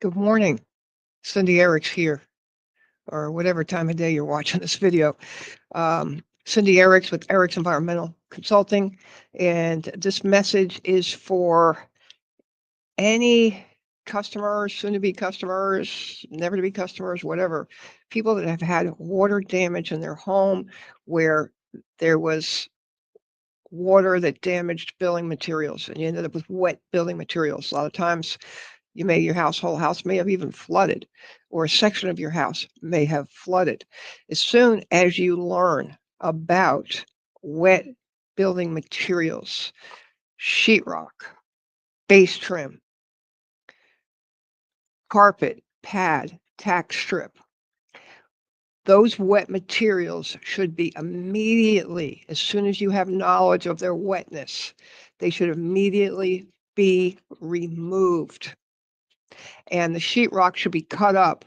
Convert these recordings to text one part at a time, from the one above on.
Good morning. Cindy Erics here, or whatever time of day you're watching this video. Cindy Erics with Erics Environmental Consulting. And this message is for any customers, soon to be customers, never to be customers, whatever, people that have had water damage in their home where there was water that damaged building materials and you ended up with wet building materials. A lot of times your whole house may have even flooded, or a section of your house may have flooded. As soon as you learn about wet building materials, sheetrock, base trim, carpet, pad, tack strip, those wet materials should be immediately, as soon as you have knowledge of their wetness, they should immediately be removed. And the sheetrock should be cut up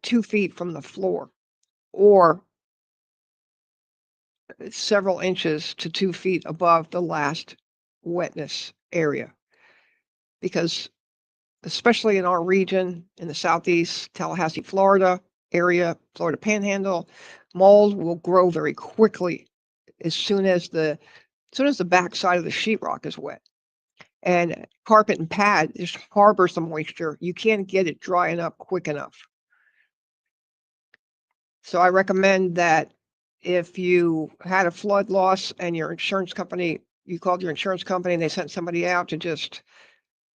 2 feet from the floor, or several inches to 2 feet above the last wetness area. Because especially in our region, in the southeast, Tallahassee, Florida area, Florida Panhandle, mold will grow very quickly as soon as the backside of the sheetrock is wet. And carpet and pad just harbors the moisture. You can't get it drying up quick enough. So I recommend that if you had a flood loss and your insurance company, you called your insurance company and they sent somebody out to just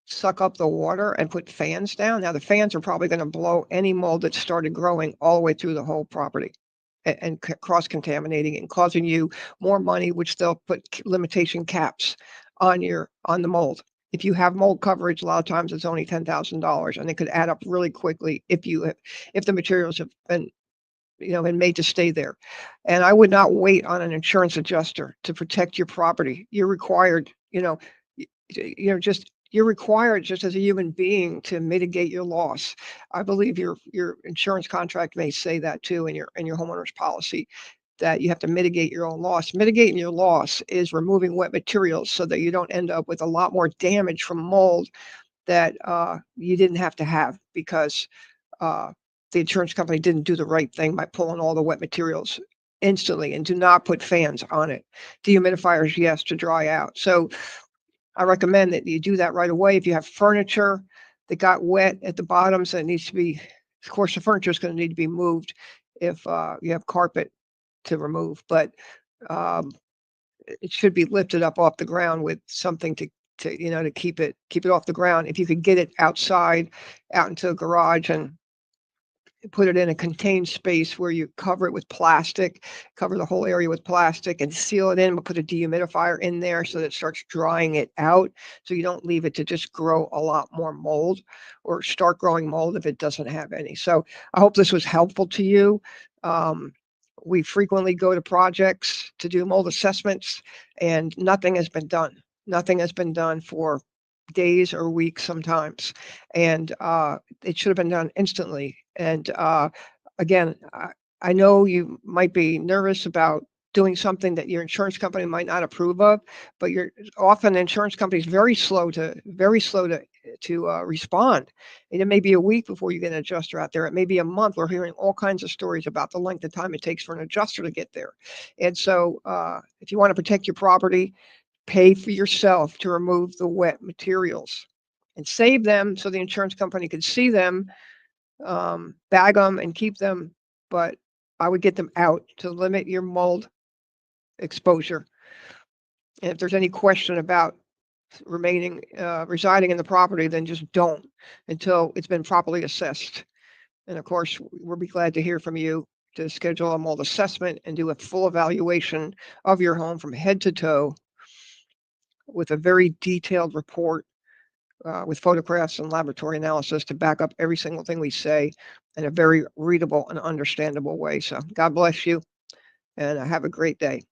suck up the water and put fans down. Now the fans are probably going to blow any mold that started growing all the way through the whole property and cross-contaminating and causing you more money, which they'll put limitation caps on the mold. If you have mold coverage, a lot of times it's only $10,000, and it could add up really quickly if the materials have been been made to stay there. And I would not wait on an insurance adjuster to protect your property. You're required, you're required just as a human being to mitigate your loss. I believe your insurance contract may say that too in your homeowner's policy, that you have to mitigate your own loss. Mitigating your loss is removing wet materials so that you don't end up with a lot more damage from mold that you didn't have to have because the insurance company didn't do the right thing by pulling all the wet materials instantly. And do not put fans on it. Dehumidifiers, yes, to dry out. So I recommend that you do that right away. If you have furniture that got wet at the bottoms, that needs to be, of course, the furniture is going to need to be moved if you have carpet to remove, but it should be lifted up off the ground with something to keep it off the ground. If you could get it outside, out into a garage, and put it in a contained space where you cover it with plastic, cover the whole area with plastic and seal it in, but put a dehumidifier in there so that it starts drying it out. So you don't leave it to just grow a lot more mold or start growing mold if it doesn't have any. So I hope this was helpful to you. We frequently go to projects to do mold assessments and nothing has been done. Nothing has been done for days or weeks sometimes. And it should have been done instantly. And again, I know you might be nervous about doing something that your insurance company might not approve of, but you're often insurance companies very slow to respond. And it may be a week before you get an adjuster out there. It may be a month. We're hearing all kinds of stories about the length of time it takes for an adjuster to get there. And so if you want to protect your property, pay for yourself to remove the wet materials and save them so the insurance company could see them, bag them and keep them. But I would get them out to limit your mold exposure. And if there's any question about residing in the property, then just don't until it's been properly assessed. And of course, we'll be glad to hear from you to schedule a mold assessment and do a full evaluation of your home from head to toe with a very detailed report with photographs and laboratory analysis to back up every single thing we say in a very readable and understandable way. So God bless you and have a great day.